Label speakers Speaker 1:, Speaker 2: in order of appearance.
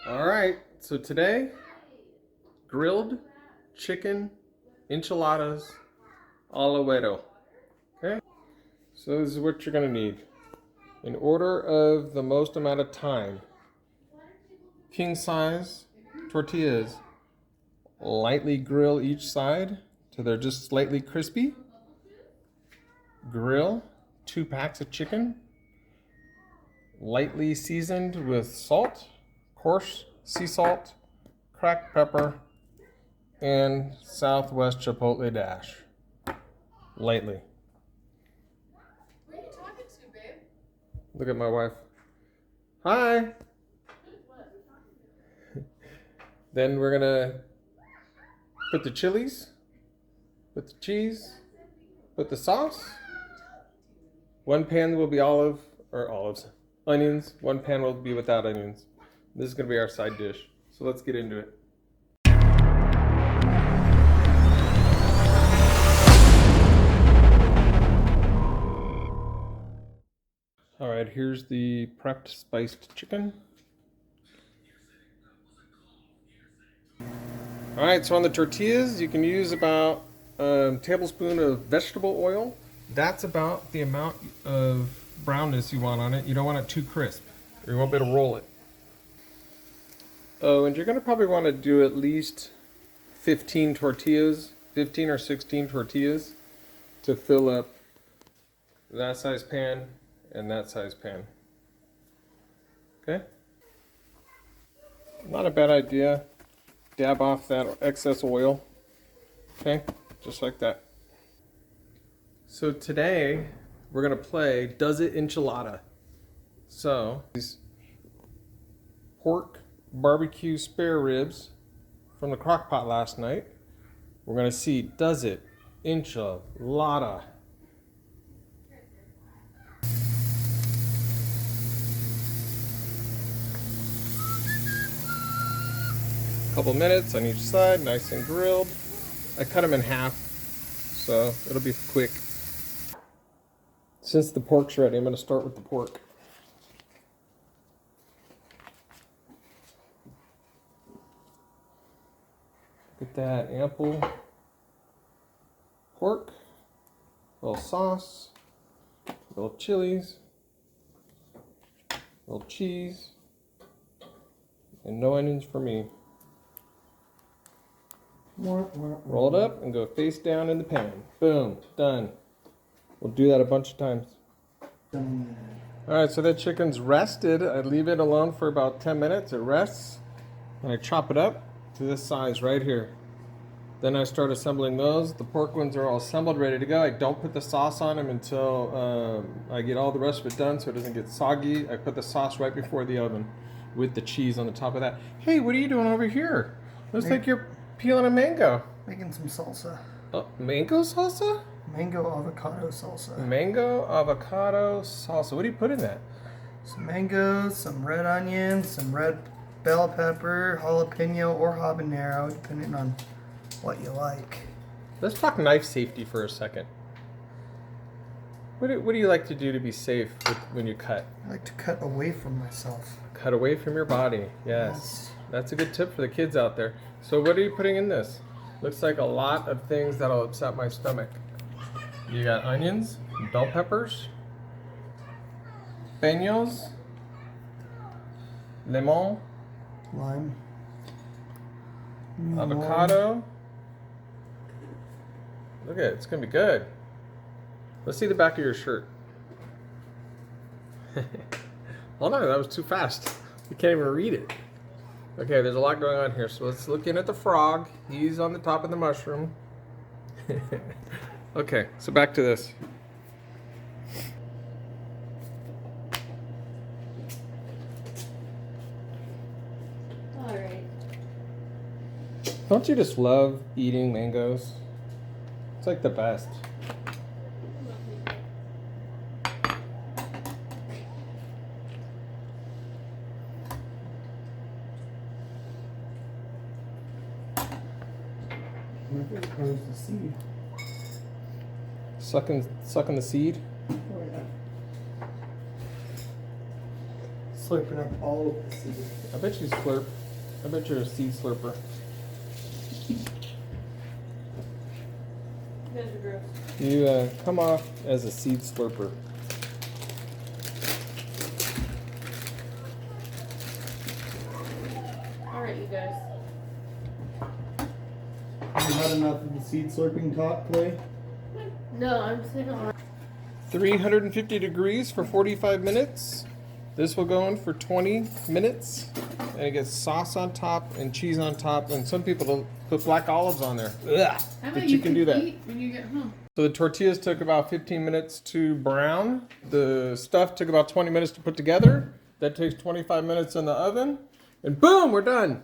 Speaker 1: All right, so today, grilled chicken enchiladas al huevo. Okay, so this is what you're gonna need. In order of the most amount of time, king size tortillas, lightly grill each side till they're just slightly crispy. Grill 2 packs of chicken, lightly seasoned with salt, coarse sea salt, cracked pepper, and Southwest Chipotle dash. Lightly.
Speaker 2: Who are you talking to, babe?
Speaker 1: Look at my wife. Hi! Then we're gonna put the chilies, put the cheese, put the sauce. One pan will be olives, onions. One pan will be without onions. This is gonna be our side dish. So let's get into it. All right, here's the prepped spiced chicken. All right, so on the tortillas, you can use about a tablespoon of vegetable oil. That's about the amount of brownness you want on it. You don't want it too crisp, or you won't be able to roll it. Oh, and you're gonna probably want to do at least 15 tortillas, 15 or 16 tortillas to fill up that size pan and that size pan. Okay? Not a bad idea. Dab off that excess oil. Okay? Just like that. So today we're gonna play Does It Enchilada. So these pork barbecue spare ribs from the crock pot last night. We're gonna see, does it enchilada? Couple minutes on each side, nice and grilled. I cut them in half, so it'll be quick. Since the pork's ready, I'm gonna start with the pork. Get that ample pork, a little sauce, a little chilies, a little cheese, and no onions for me. Roll it up and go face down in the pan. Boom, done. We'll do that a bunch of times. Alright, so that chicken's rested. I leave it alone for about 10 minutes. It rests. And I chop it up to this size right here. Then I start assembling those. The pork ones are all assembled, ready to go. I don't put the sauce on them until I get all the rest of it done so it doesn't get soggy. I put the sauce right before the oven with the cheese on the top of that. Hey, what are you doing over here? Looks like you're peeling a mango.
Speaker 3: Making some salsa.
Speaker 1: Oh, mango salsa?
Speaker 3: Mango avocado salsa.
Speaker 1: Mango avocado salsa. What do you put in that?
Speaker 3: Some mangoes, some red onions, some red bell pepper, jalapeno, or habanero, depending on what you like.
Speaker 1: Let's talk knife safety for a second. What do you like to do to be safe when you cut?
Speaker 3: I like to cut away from myself.
Speaker 1: Cut away from your body. Yes. That's a good tip for the kids out there. So what are you putting in this? Looks like a lot of things that'll upset my stomach. You got onions, bell peppers, peños, lemon,
Speaker 3: Lime.
Speaker 1: avocado. Look at it, it's gonna be good. Let's see the back of your shirt. Hold on, that was too fast. You can't even read it. Okay, there's a lot going on here. So let's look in at the frog. He's on the top of the mushroom. Okay, so back to this.
Speaker 2: All right.
Speaker 1: Don't you just love eating mangoes? It's like the best.
Speaker 3: Where's the seed?
Speaker 1: Sucking the seed.
Speaker 3: Oh, yeah. slurping up all of the seed.
Speaker 1: I bet you slurp. I bet you're a seed slurper.
Speaker 2: You guys are gross.
Speaker 1: You come off as a seed slurper.
Speaker 2: Alright, you guys.
Speaker 3: Have you had enough of the seed slurping talk, Clay?
Speaker 2: No, I'm sitting on.
Speaker 1: 350 degrees for 45 minutes. This will go in for 20 minutes. And it gets sauce on top and cheese on top. And some people don't put black olives on there. Ugh.
Speaker 2: How
Speaker 1: But
Speaker 2: about
Speaker 1: you can do that.
Speaker 2: eat when you get home?
Speaker 1: So the tortillas took about 15 minutes to brown. The stuff took about 20 minutes to put together. That takes 25 minutes in the oven. And boom, we're done.